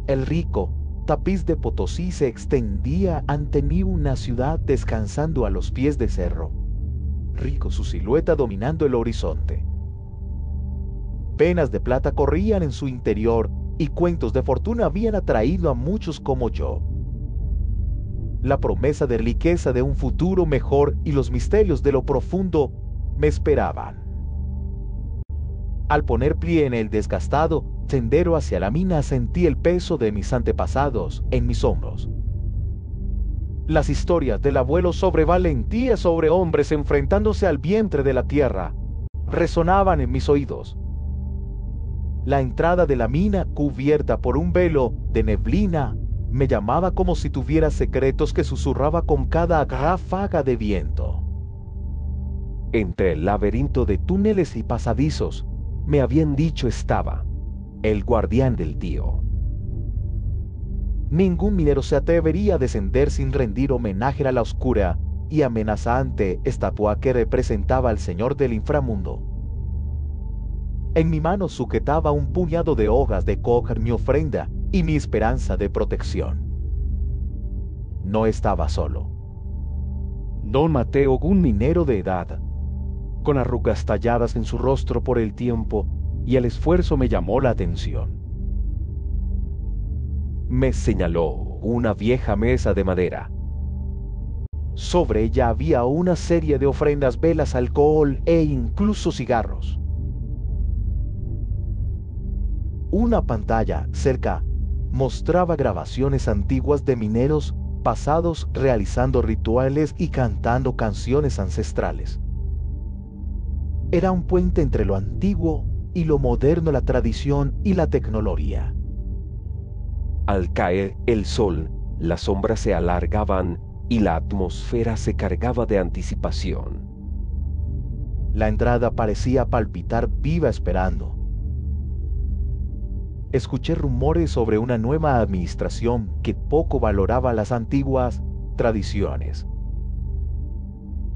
El rico tapiz de Potosí se extendía ante mí, una ciudad descansando a los pies del cerro. Rico su silueta dominando el horizonte. Penas de plata corrían en su interior y cuentos de fortuna habían atraído a muchos como yo. La promesa de riqueza de un futuro mejor y los misterios de lo profundo me esperaban. Al poner pie en el desgastado sendero hacia la mina, sentí el peso de mis antepasados en mis hombros. Las historias del abuelo sobre valentía sobre hombres enfrentándose al vientre de la tierra resonaban en mis oídos. La entrada de la mina, cubierta por un velo de neblina, me llamaba como si tuviera secretos que susurraba con cada ráfaga de viento. Entre el laberinto de túneles y pasadizos, me habían dicho, estaba el guardián del tío. Ningún minero se atrevería a descender sin rendir homenaje a la oscura y amenazante estatua que representaba al señor del inframundo. En mi mano sujetaba un puñado de hojas de coca, mi ofrenda y mi esperanza de protección. No estaba solo. Don Mateo, un minero de edad, con arrugas talladas en su rostro por el tiempo y el esfuerzo, me llamó la atención. Me señaló una vieja mesa de madera. Sobre ella había una serie de ofrendas, velas, alcohol e incluso cigarros. Una pantalla cerca mostraba grabaciones antiguas de mineros pasados realizando rituales y cantando canciones ancestrales. Era un puente entre lo antiguo y lo moderno, la tradición y la tecnología. Al caer el sol, las sombras se alargaban y la atmósfera se cargaba de anticipación. La entrada parecía palpitar viva esperando. Escuché rumores sobre una nueva administración que poco valoraba las antiguas tradiciones.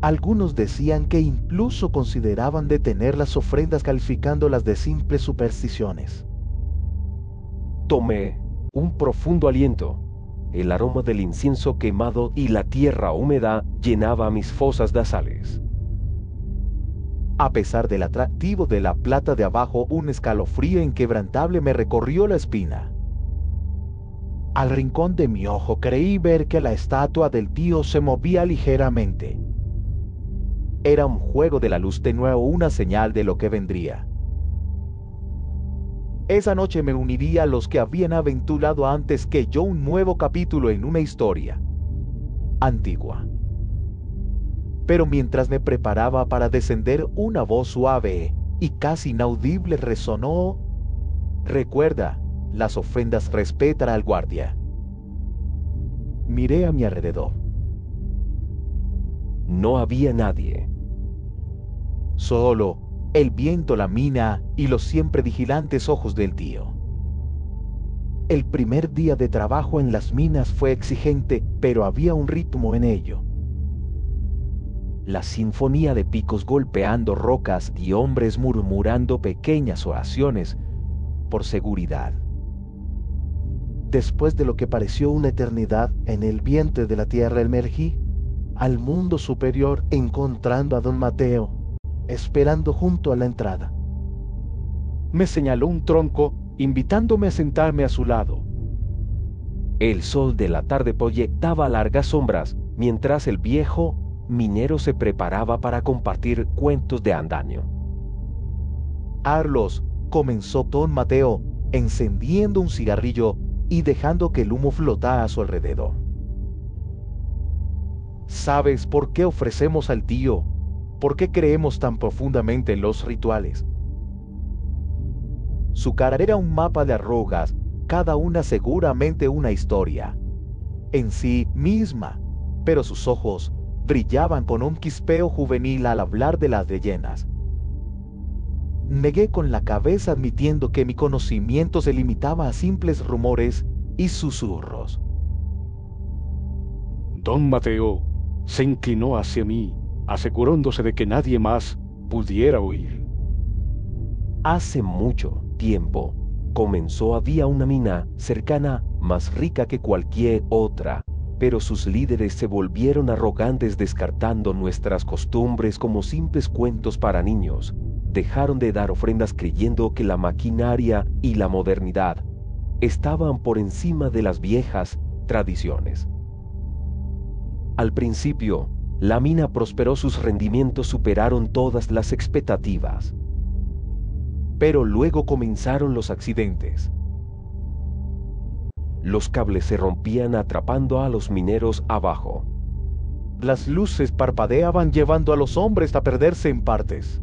Algunos decían que incluso consideraban detener las ofrendas, calificándolas de simples supersticiones. Tomé un profundo aliento. El aroma del incienso quemado y la tierra húmeda llenaba mis fosas nasales. A pesar del atractivo de la plata de abajo, un escalofrío inquebrantable me recorrió la espina. Al rincón de mi ojo creí ver que la estatua del tío se movía ligeramente. Era un juego de la luz tenue, una señal de lo que vendría. Esa noche me uniría a los que habían aventurado antes que yo un nuevo capítulo en una historia antigua. Pero mientras me preparaba para descender, una voz suave y casi inaudible resonó: recuerda, las ofrendas, respeta al guardia. Miré a mi alrededor. No había nadie. Solo el viento, la mina y los siempre vigilantes ojos del tío. El primer día de trabajo en las minas fue exigente, pero había un ritmo en ello. La sinfonía de picos golpeando rocas y hombres murmurando pequeñas oraciones por seguridad. Después de lo que pareció una eternidad en el vientre de la tierra, emergí al mundo superior, encontrando a don Mateo esperando junto a la entrada. Me señaló un tronco, invitándome a sentarme a su lado. El sol de la tarde proyectaba largas sombras, mientras el viejo minero se preparaba para compartir cuentos de antaño. Carlos, comenzó don Mateo, encendiendo un cigarrillo y dejando que el humo flotara a su alrededor. ¿Sabes por qué ofrecemos al tío? ¿Por qué creemos tan profundamente en los rituales? Su cara era un mapa de arrugas, cada una seguramente una historia en sí misma, pero sus ojos brillaban con un quispeo juvenil al hablar de las leyendas. Negué con la cabeza, admitiendo que mi conocimiento se limitaba a simples rumores y susurros. Don Mateo se inclinó hacia mí, asegurándose de que nadie más pudiera oír. Hace mucho tiempo, comenzó había una mina cercana más rica que cualquier otra, pero sus líderes se volvieron arrogantes descartando nuestras costumbres como simples cuentos para niños. Dejaron de dar ofrendas creyendo que la maquinaria y la modernidad estaban por encima de las viejas tradiciones. Al principio, la mina prosperó, sus rendimientos superaron todas las expectativas. Pero luego comenzaron los accidentes. Los cables se rompían atrapando a los mineros abajo. Las luces parpadeaban llevando a los hombres a perderse en partes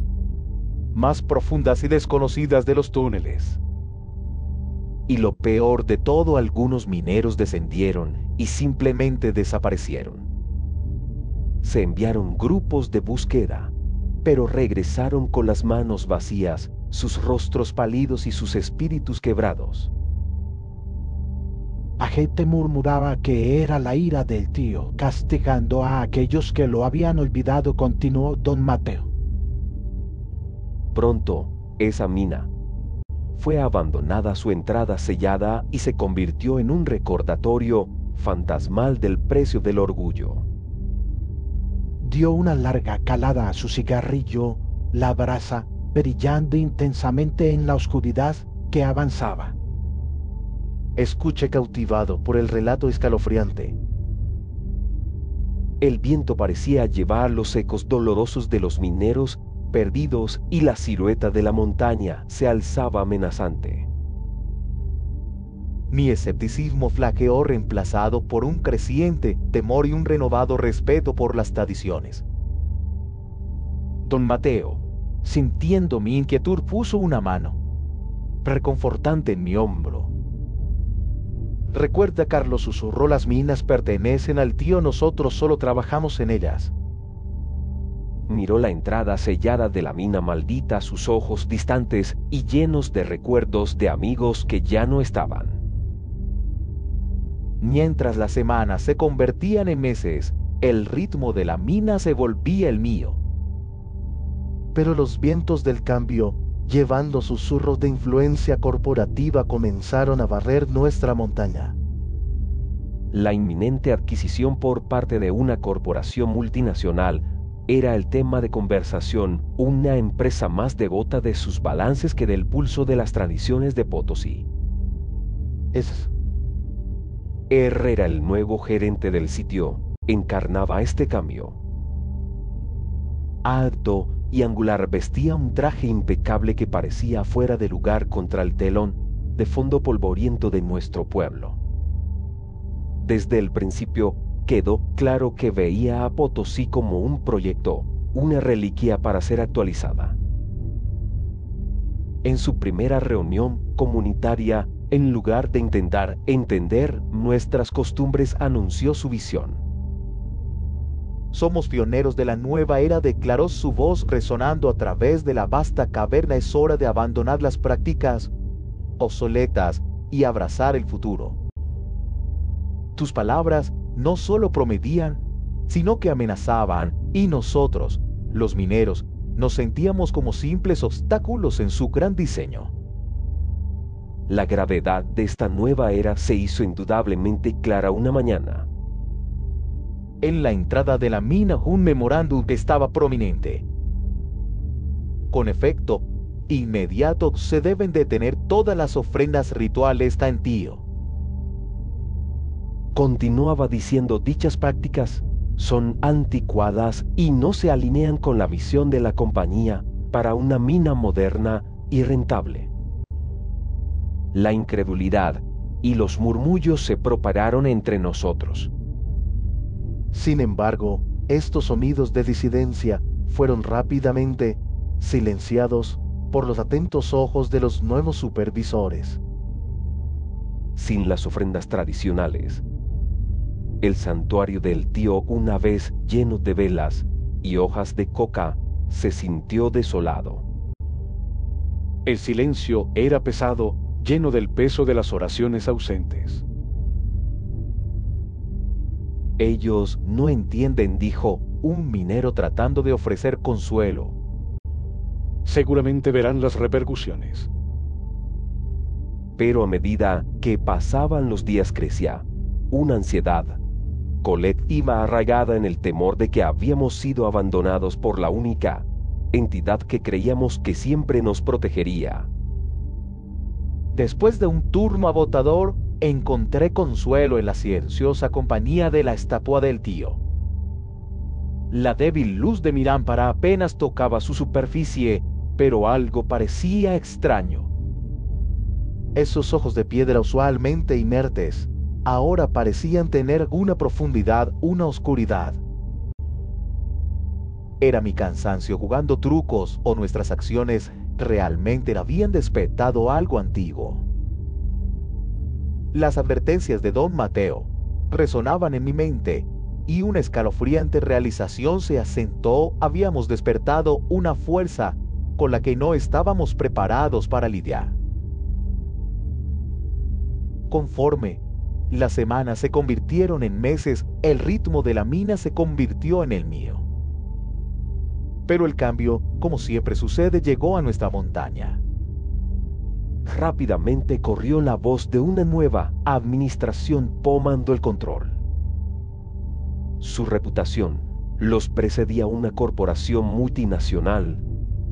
más profundas y desconocidas de los túneles. Y lo peor de todo, algunos mineros descendieron y simplemente desaparecieron. Se enviaron grupos de búsqueda, pero regresaron con las manos vacías, sus rostros pálidos y sus espíritus quebrados. La gente murmuraba que era la ira del tío, castigando a aquellos que lo habían olvidado, continuó don Mateo. Pronto, esa mina fue abandonada, su entrada sellada, y se convirtió en un recordatorio fantasmal del precio del orgullo. Dio una larga calada a su cigarrillo, la brasa brillando intensamente en la oscuridad que avanzaba. Escuché cautivado por el relato escalofriante. El viento parecía llevar los ecos dolorosos de los mineros perdidos y la silueta de la montaña se alzaba amenazante. Mi escepticismo flaqueó, reemplazado por un creciente temor y un renovado respeto por las tradiciones. Don Mateo, sintiendo mi inquietud, puso una mano reconfortante en mi hombro. Recuerda, Carlos, susurró, las minas pertenecen al tío, nosotros solo trabajamos en ellas. Miró la entrada sellada de la mina maldita, sus ojos distantes y llenos de recuerdos de amigos que ya no estaban. Mientras las semanas se convertían en meses, el ritmo de la mina se volvía el mío. Pero los vientos del cambio, llevando susurros de influencia corporativa, comenzaron a barrer nuestra montaña. La inminente adquisición por parte de una corporación multinacional era el tema de conversación, una empresa más devota de sus balances que del pulso de las tradiciones de Potosí. Era el nuevo gerente del sitio, encarnaba este cambio. Alto y angular, vestía un traje impecable que parecía fuera de lugar contra el telón de fondo polvoriento de nuestro pueblo. Desde el principio quedó claro que veía a Potosí como un proyecto, una reliquia para ser actualizada. En su primera reunión comunitaria, en lugar de intentar entender nuestras costumbres, anunció su visión. Somos pioneros de la nueva era, declaró, su voz resonando a través de la vasta caverna. Es hora de abandonar las prácticas obsoletas y abrazar el futuro. Tus palabras no solo prometían, sino que amenazaban, y nosotros, los mineros, nos sentíamos como simples obstáculos en su gran diseño. La gravedad de esta nueva era se hizo indudablemente clara una mañana. En la entrada de la mina, un memorándum estaba prominente. Con efecto inmediato se deben detener todas las ofrendas rituales tan tío. Continuaba diciendo, dichas prácticas son anticuadas y no se alinean con la visión de la compañía para una mina moderna y rentable. La incredulidad y los murmullos se propagaron entre nosotros. Sin embargo, estos sonidos de disidencia fueron rápidamente silenciados por los atentos ojos de los nuevos supervisores. Sin las ofrendas tradicionales, el santuario del tío, una vez lleno de velas y hojas de coca, se sintió desolado. El silencio era pesado, lleno del peso de las oraciones ausentes. Ellos no entienden, dijo un minero tratando de ofrecer consuelo. Seguramente verán las repercusiones. Pero a medida que pasaban los días crecía una ansiedad. Colette iba arraigada en el temor de que habíamos sido abandonados por la única entidad que creíamos que siempre nos protegería. Después de un turno agotador, encontré consuelo en la silenciosa compañía de la estatua del tío. La débil luz de mi lámpara apenas tocaba su superficie, pero algo parecía extraño. Esos ojos de piedra usualmente inertes, ahora parecían tener una profundidad, una oscuridad. ¿Era mi cansancio jugando trucos o nuestras acciones realmente habían despertado algo antiguo? Las advertencias de don Mateo resonaban en mi mente y una escalofriante realización se asentó. Habíamos despertado una fuerza con la que no estábamos preparados para lidiar. Conforme las semanas se convirtieron en meses, el ritmo de la mina se convirtió en el mío. Pero el cambio, como siempre sucede, llegó a nuestra montaña. Rápidamente corrió la voz de una nueva administración tomando el control. Su reputación los precedía una corporación multinacional,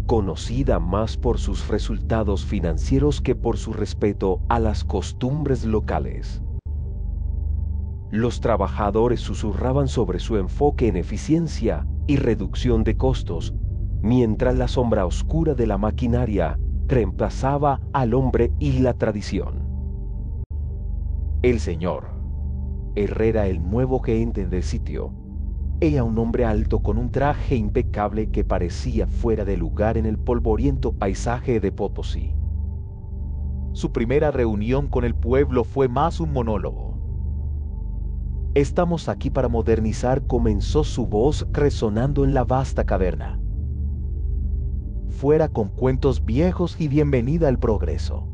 conocida más por sus resultados financieros que por su respeto a las costumbres locales. Los trabajadores susurraban sobre su enfoque en eficiencia y reducción de costos, mientras la sombra oscura de la maquinaria reemplazaba al hombre y la tradición. El señor Herrera, el nuevo gerente del sitio, era un hombre alto con un traje impecable que parecía fuera de lugar en el polvoriento paisaje de Potosí. Su primera reunión con el pueblo fue más un monólogo. «Estamos aquí para modernizar», comenzó su voz resonando en la vasta caverna. «Fuera con cuentos viejos y bienvenida al progreso».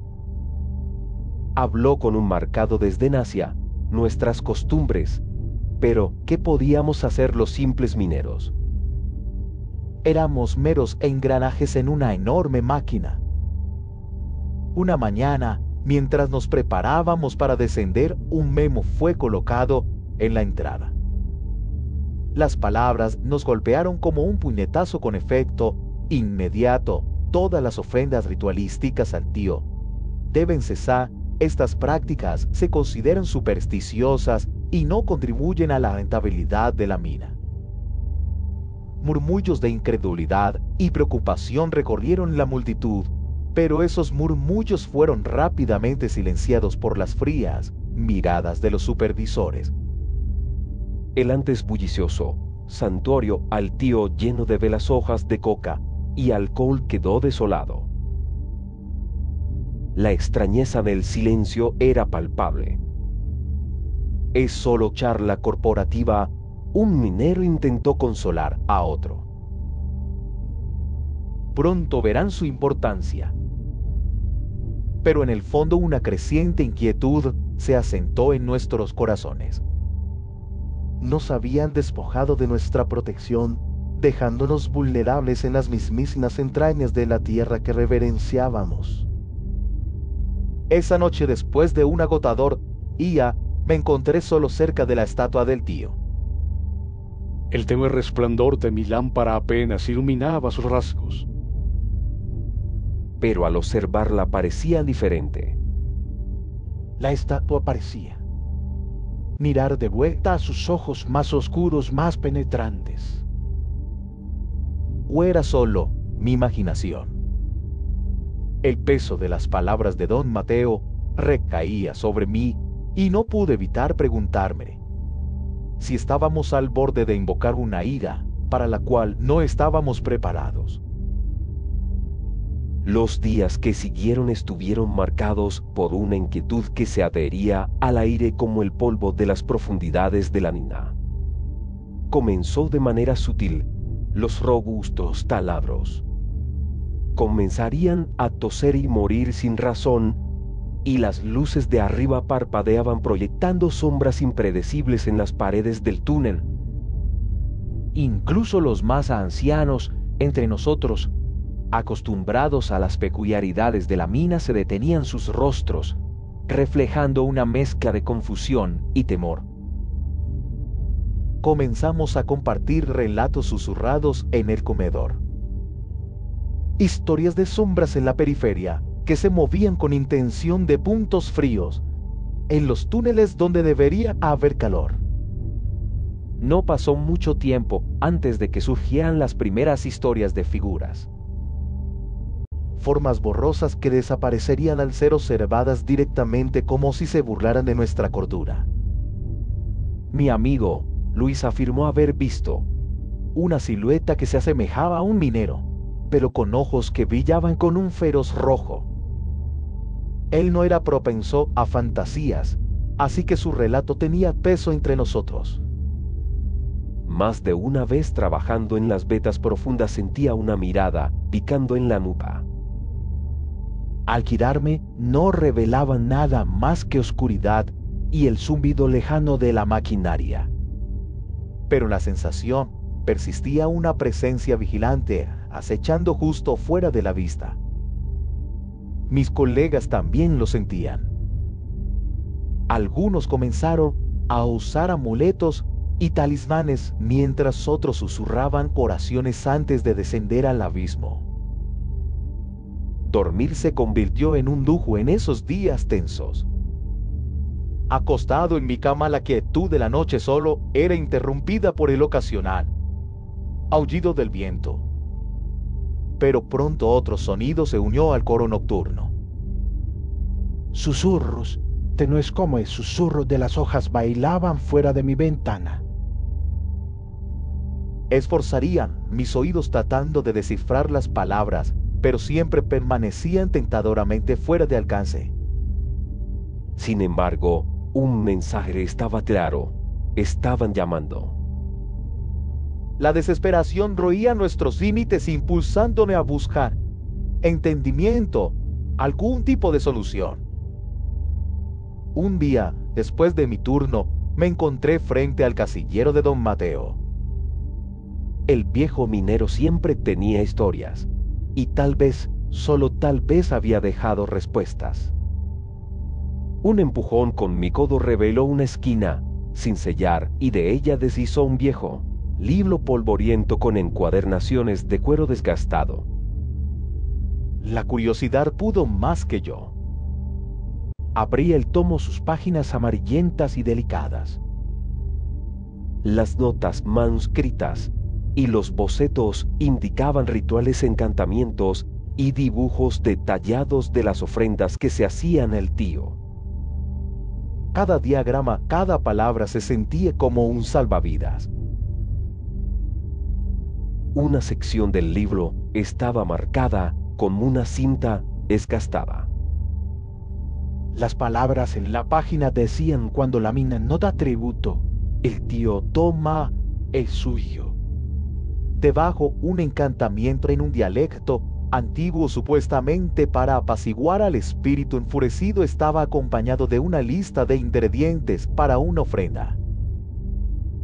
Habló con un marcado desdén hacia nuestras costumbres, pero ¿qué podíamos hacer los simples mineros? Éramos meros engranajes en una enorme máquina. Una mañana, mientras nos preparábamos para descender, un memo fue colocado en la entrada. Las palabras nos golpearon como un puñetazo con efecto inmediato. Todas las ofrendas ritualísticas al tío deben cesar. Estas prácticas se consideran supersticiosas y no contribuyen a la rentabilidad de la mina. Murmullos de incredulidad y preocupación recorrieron la multitud, pero esos murmullos fueron rápidamente silenciados por las frías miradas de los supervisores. El antes bullicioso santuario al tío lleno de velas, hojas de coca y alcohol quedó desolado. La extrañeza del silencio era palpable. «Es solo charla corporativa», un minero intentó consolar a otro. «Pronto verán su importancia». Pero en el fondo una creciente inquietud se asentó en nuestros corazones. Nos habían despojado de nuestra protección, dejándonos vulnerables en las mismísimas entrañas de la tierra que reverenciábamos. Esa noche, después de un agotador día, me encontré solo cerca de la estatua del tío. El tenue resplandor de mi lámpara apenas iluminaba sus rasgos. Pero al observarla parecía diferente. La estatua parecía mirar de vuelta a sus ojos más oscuros, más penetrantes. ¿O era solo mi imaginación? El peso de las palabras de don Mateo recaía sobre mí y no pude evitar preguntarme si estábamos al borde de invocar una ira para la cual no estábamos preparados. Los días que siguieron estuvieron marcados por una inquietud que se adhería al aire como el polvo de las profundidades de la mina. Comenzó de manera sutil los robustos taladros. Comenzarían a toser y morir sin razón, y las luces de arriba parpadeaban proyectando sombras impredecibles en las paredes del túnel. Incluso los más ancianos entre nosotros Acostumbrados a las peculiaridades de la mina, se detenían sus rostros, reflejando una mezcla de confusión y temor. Comenzamos a compartir relatos susurrados en el comedor. Historias de sombras en la periferia que se movían con intención de puntos fríos en los túneles donde debería haber calor. No pasó mucho tiempo antes de que surgieran las primeras historias de figuras. Formas borrosas que desaparecerían al ser observadas directamente, como si se burlaran de nuestra cordura. Mi amigo Luis afirmó haber visto una silueta que se asemejaba a un minero, pero con ojos que brillaban con un feroz rojo. Él no era propenso a fantasías, así que su relato tenía peso entre nosotros. Más de una vez, trabajando en las vetas profundas, sentía una mirada picando en la nuca. Al girarme, no revelaba nada más que oscuridad y el zumbido lejano de la maquinaria. Pero en la sensación persistía una presencia vigilante, acechando justo fuera de la vista. Mis colegas también lo sentían. Algunos comenzaron a usar amuletos y talismanes, mientras otros susurraban oraciones antes de descender al abismo. Dormir se convirtió en un lujo en esos días tensos. Acostado en mi cama, la quietud de la noche solo era interrumpida por el ocasional aullido del viento. Pero pronto otro sonido se unió al coro nocturno. Susurros, tenues como el susurro de las hojas, bailaban fuera de mi ventana. Esforzarían mis oídos tratando de descifrar las palabras, pero siempre permanecían tentadoramente fuera de alcance. Sin embargo, un mensaje estaba claro: estaban llamando. La desesperación roía nuestros límites, impulsándome a buscar entendimiento, algún tipo de solución. Un día, después de mi turno, me encontré frente al casillero de don Mateo. El viejo minero siempre tenía historias, y tal vez, solo tal vez, había dejado respuestas. Un empujón con mi codo reveló una esquina sin sellar, y de ella deslizó un viejo libro polvoriento con encuadernaciones de cuero desgastado. La curiosidad pudo más que yo. Abrí el tomo, sus páginas amarillentas y delicadas. Las notas manuscritas y los bocetos indicaban rituales, encantamientos y dibujos detallados de las ofrendas que se hacían al tío. Cada diagrama, cada palabra se sentía como un salvavidas. Una sección del libro estaba marcada con una cinta desgastada. Las palabras en la página decían: cuando la mina no da tributo, el tío toma el suyo. Debajo, un encantamiento en un dialecto antiguo, supuestamente para apaciguar al espíritu enfurecido, estaba acompañado de una lista de ingredientes para una ofrenda.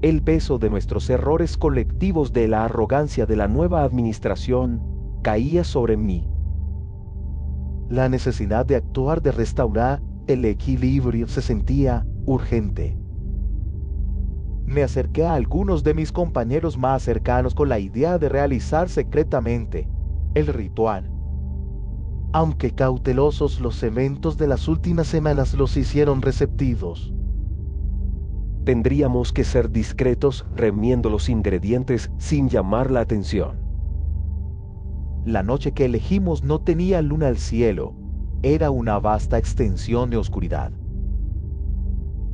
El peso de nuestros errores colectivos, de la arrogancia de la nueva administración, caía sobre mí. La necesidad de actuar, de restaurar el equilibrio, se sentía urgente. Me acerqué a algunos de mis compañeros más cercanos con la idea de realizar secretamente el ritual. Aunque cautelosos, los eventos de las últimas semanas los hicieron receptivos. Tendríamos que ser discretos, remiendo los ingredientes sin llamar la atención. La noche que elegimos no tenía luna al cielo, era una vasta extensión de oscuridad.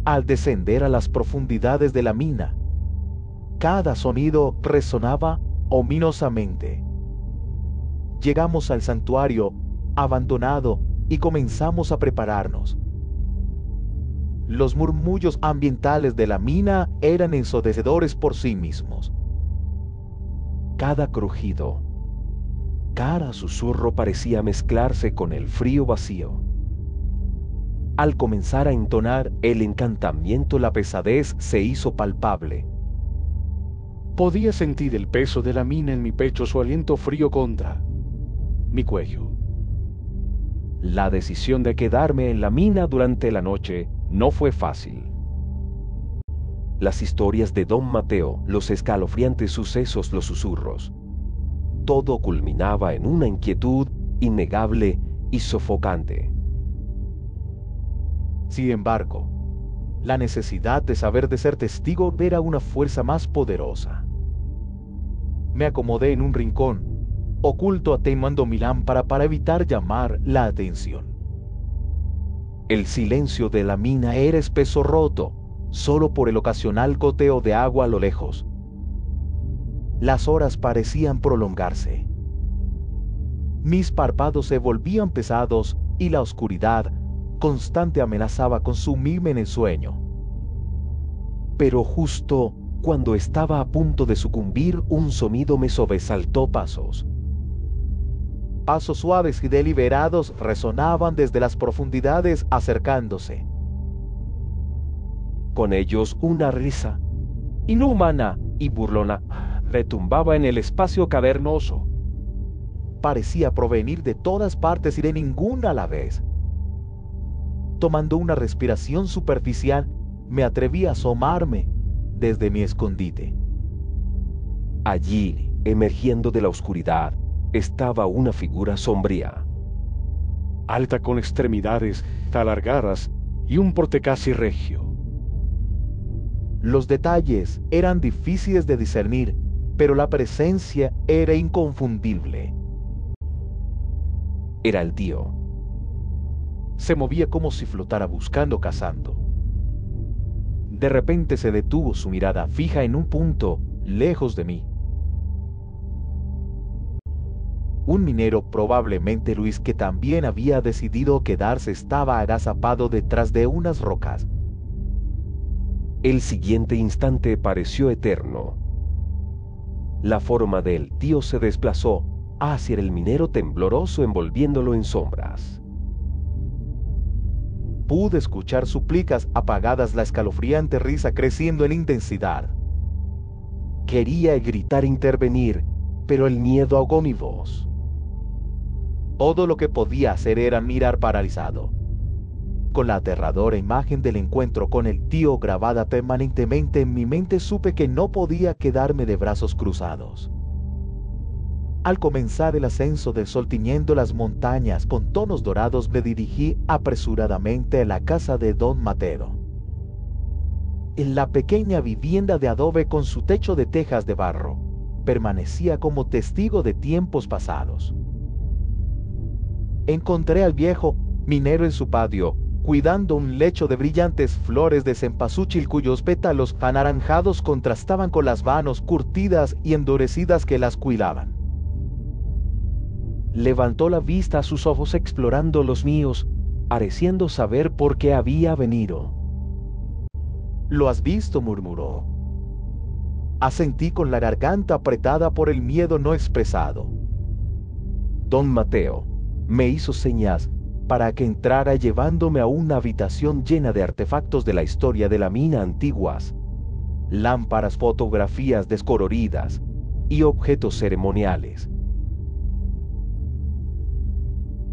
Al descender a las profundidades de la mina, cada sonido resonaba ominosamente. Llegamos al santuario abandonado y comenzamos a prepararnos. Los murmullos ambientales de la mina eran ensordecedores por sí mismos. Cada crujido, cada susurro parecía mezclarse con el frío vacío. Al comenzar a entonar el encantamiento, la pesadez se hizo palpable. Podía sentir el peso de la mina en mi pecho, su aliento frío contra mi cuello. La decisión de quedarme en la mina durante la noche no fue fácil. Las historias de don Mateo, los escalofriantes sucesos, los susurros. Todo culminaba en una inquietud innegable y sofocante. Sin embargo, la necesidad de saber de ser testigo era una fuerza más poderosa. Me acomodé en un rincón, oculto atenuando mi lámpara para evitar llamar la atención. El silencio de la mina era espeso, roto, solo por el ocasional goteo de agua a lo lejos. Las horas parecían prolongarse. Mis párpados se volvían pesados y la oscuridad constante amenazaba consumirme en el sueño. Pero justo cuando estaba a punto de sucumbir, un sonido me sobresaltó. Pasos suaves y deliberados resonaban desde las profundidades, acercándose. Con ellos una risa, inhumana y burlona, retumbaba en el espacio cavernoso. Parecía provenir de todas partes y de ninguna a la vez. Tomando una respiración superficial, me atreví a asomarme desde mi escondite. Allí, emergiendo de la oscuridad, estaba una figura sombría. Alta, con extremidades alargadas y un porte casi regio. Los detalles eran difíciles de discernir, pero la presencia era inconfundible. Era el tío. Se movía como si flotara buscando, cazando. De repente se detuvo, su mirada fija en un punto, lejos de mí. Un minero, probablemente Luis, que también había decidido quedarse, estaba agazapado detrás de unas rocas. El siguiente instante pareció eterno. La forma del tío se desplazó hacia el minero tembloroso, envolviéndolo en sombras. Pude escuchar súplicas apagadas, la escalofriante risa creciendo en intensidad. Quería gritar, intervenir, pero el miedo ahogó mi voz. Todo lo que podía hacer era mirar paralizado, con la aterradora imagen del encuentro con el tío grabada permanentemente en mi mente. Supe que no podía quedarme de brazos cruzados. Al comenzar el ascenso del sol tiñendo las montañas con tonos dorados, me dirigí apresuradamente a la casa de don Mateo. En la pequeña vivienda de adobe con su techo de tejas de barro, permanecía como testigo de tiempos pasados. Encontré al viejo minero en su patio, cuidando un lecho de brillantes flores de cempasúchil cuyos pétalos anaranjados contrastaban con las manos curtidas y endurecidas que las cuidaban. Levantó la vista a sus ojos explorando los míos, pareciendo saber por qué había venido. «¿Lo has visto?», murmuró. Asentí con la garganta apretada por el miedo no expresado. Don Mateo me hizo señas para que entrara, llevándome a una habitación llena de artefactos de la historia de la mina antiguas, lámparas, fotografías descoloridas y objetos ceremoniales.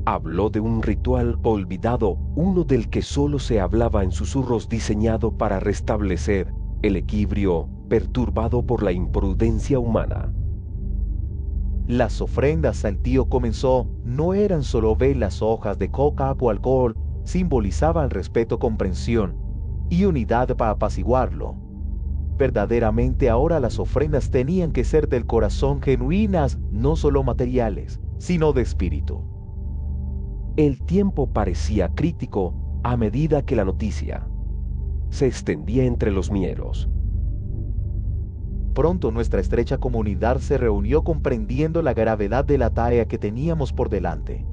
Habló de un ritual olvidado, uno del que solo se hablaba en susurros, diseñado para restablecer el equilibrio perturbado por la imprudencia humana. Las ofrendas al tío, comenzó, no eran solo velas, hojas de coca o alcohol, simbolizaban respeto, comprensión y unidad para apaciguarlo. Verdaderamente ahora las ofrendas tenían que ser del corazón, genuinas, no solo materiales, sino de espíritu. El tiempo parecía crítico a medida que la noticia se extendía entre los mineros. Pronto nuestra estrecha comunidad se reunió, comprendiendo la gravedad de la tarea que teníamos por delante.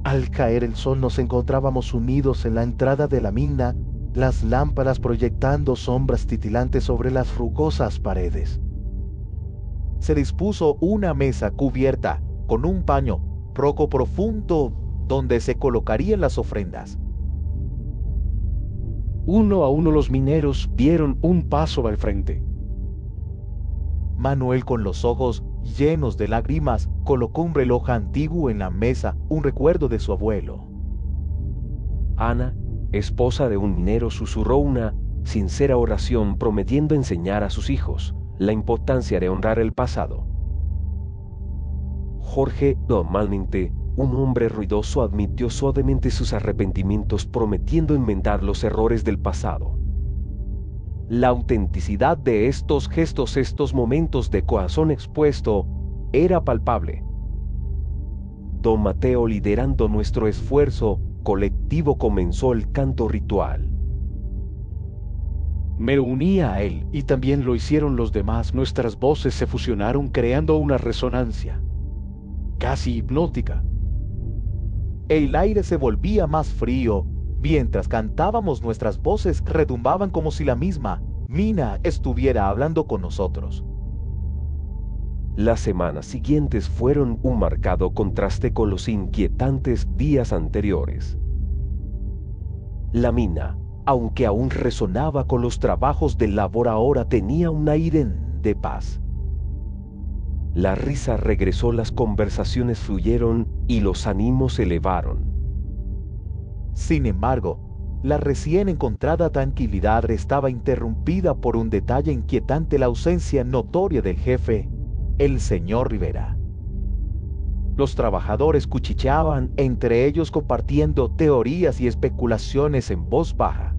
Al caer el sol nos encontrábamos unidos en la entrada de la mina, las lámparas proyectando sombras titilantes sobre las rugosas paredes. Se dispuso una mesa cubierta con un paño rojo profundo donde se colocarían las ofrendas. Uno a uno los mineros dieron un paso al frente. Manuel, con los ojos llenos de lágrimas, colocó un reloj antiguo en la mesa, un recuerdo de su abuelo. Ana, esposa de un minero, susurró una sincera oración prometiendo enseñar a sus hijos la importancia de honrar el pasado. Jorge, normalmente un hombre ruidoso, admitió suavemente sus arrepentimientos prometiendo enmendar los errores del pasado. La autenticidad de estos gestos, estos momentos de corazón expuesto, era palpable. Don Mateo, liderando nuestro esfuerzo colectivo, comenzó el canto ritual. Me uní a él y también lo hicieron los demás. Nuestras voces se fusionaron creando una resonancia, casi hipnótica. El aire se volvía más frío. Mientras cantábamos, nuestras voces retumbaban como si la misma mina estuviera hablando con nosotros. Las semanas siguientes fueron un marcado contraste con los inquietantes días anteriores. La mina, aunque aún resonaba con los trabajos del labor, ahora tenía un aire de paz. La risa regresó, las conversaciones fluyeron y los ánimos se elevaron. Sin embargo, la recién encontrada tranquilidad estaba interrumpida por un detalle inquietante: la ausencia notoria del jefe, el señor Rivera. Los trabajadores cuchicheaban entre ellos, compartiendo teorías y especulaciones en voz baja.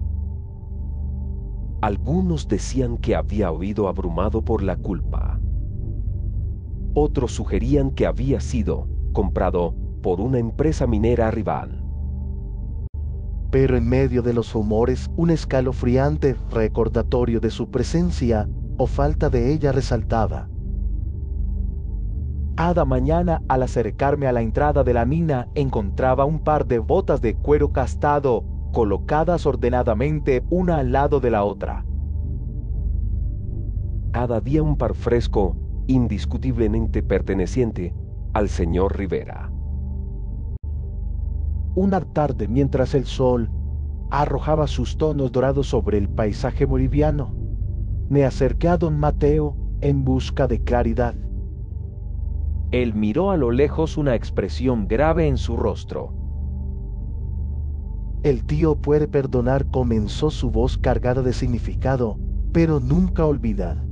Algunos decían que había huido abrumado por la culpa. Otros sugerían que había sido comprado por una empresa minera rival. Pero en medio de los rumores, un escalofriante recordatorio de su presencia o falta de ella resaltaba. Cada mañana, al acercarme a la entrada de la mina, encontraba un par de botas de cuero castado colocadas ordenadamente una al lado de la otra. Cada día un par fresco, indiscutiblemente perteneciente al señor Rivera. Una tarde, mientras el sol arrojaba sus tonos dorados sobre el paisaje boliviano, me acerqué a don Mateo en busca de claridad. Él miró a lo lejos, una expresión grave en su rostro. El tío puede perdonar, comenzó su voz cargada de significado, pero nunca olvidar.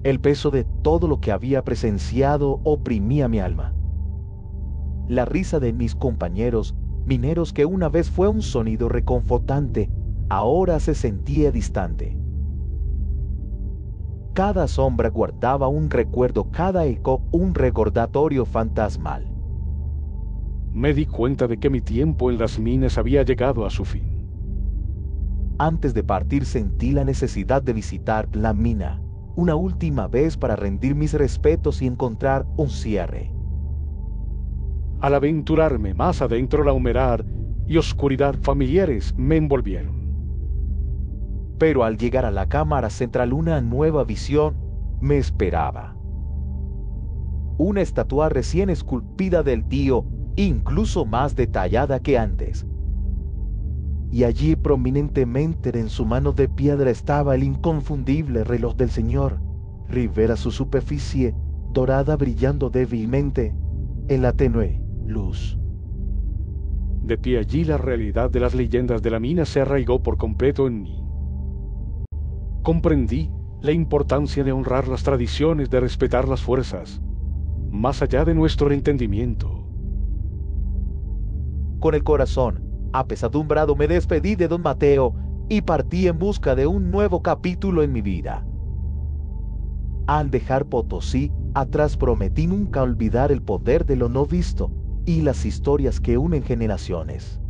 El peso de todo lo que había presenciado oprimía mi alma. La risa de mis compañeros mineros, que una vez fue un sonido reconfortante, ahora se sentía distante. Cada sombra guardaba un recuerdo, cada eco un recordatorio fantasmal. Me di cuenta de que mi tiempo en las minas había llegado a su fin. Antes de partir, sentí la necesidad de visitar la mina una última vez para rendir mis respetos y encontrar un cierre. Al aventurarme más adentro, la humedad y oscuridad familiares me envolvieron. Pero al llegar a la cámara central, una nueva visión me esperaba. Una estatua recién esculpida del tío, incluso más detallada que antes. Y allí, prominentemente en su mano de piedra, estaba el inconfundible reloj del señor Rivera, su superficie dorada brillando débilmente en la tenue luz. De pie allí, la realidad de las leyendas de la mina se arraigó por completo en mí. Comprendí la importancia de honrar las tradiciones, de respetar las fuerzas, más allá de nuestro entendimiento. Con el corazón apesadumbrado, me despedí de don Mateo y partí en busca de un nuevo capítulo en mi vida. Al dejar Potosí atrás, prometí nunca olvidar el poder de lo no visto y las historias que unen generaciones.